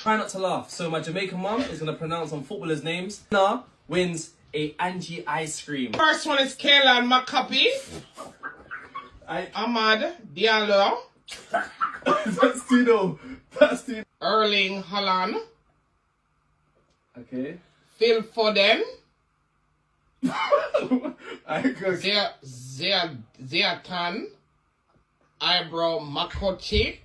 Try not to laugh. So my Jamaican mum is going to pronounce some footballers' names. Winner wins a Angie ice cream. First one is Kaylan Maccabi. Ahmad Diallo. That's Tino. That's Tino. Erling Haaland. Okay. Phil Foden. Zlatan. Eyebrow Makochi.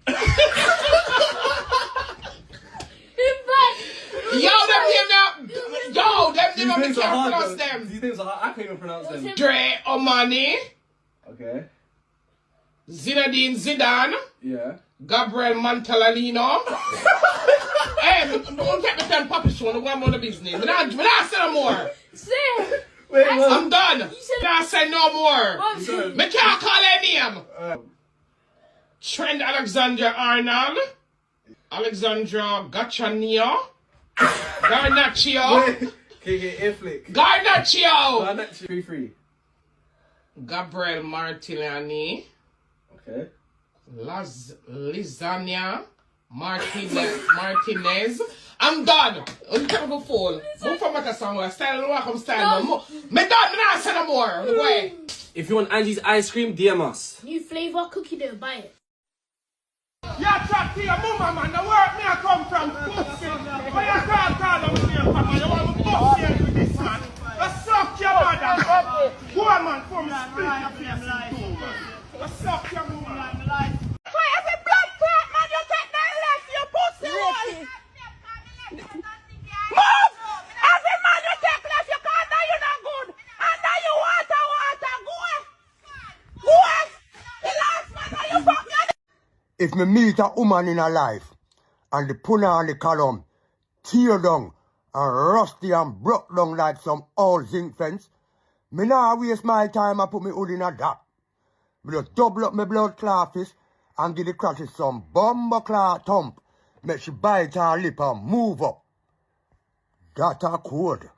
Them can't pronounce them. These names are hard. I can't even pronounce them. Dre Omani. Okay. Zinedine Zidane. Yeah. Gabriel Montalcino. Hey, don't take me to Papa Show. No one more business. I'm not say no more. Wait, I'm done. I say no more. Me can't call any name. Trent Alexander-Arnold. Alexandra Gachanio. Garnacio. Garnacio. 3-3. Gabriel Martinelli. Okay. Lasagna Martinez. I'm done. I'm kind of a fool. Move from my somewhere. Style no come style no. Me done. Me not say no more. Wait. If you want Angie's ice cream, DM us. New flavor cookie dough, buy it. Yeah, talk to your mama, man. The work me I come from. Why you talk to me, papa? You want to bust here with this man? Let's suck your mother. Go on, man. Come split your face in two, man. Let's suck your mama. Try every blood clot, man. You take that left, you pussy one. Move! Every man you take left, you can't die, you're not good. And now you water. Go! The last man, are you fucking? If me meet a woman in her life and the put her on the column, tear down and rusty and broke down like some old zinc fence, me nah waste my time and put me hood in a that. Me just double up my blood clot fist and give the crotches some bumper clot thump, make she bite her lip and move up. That a code.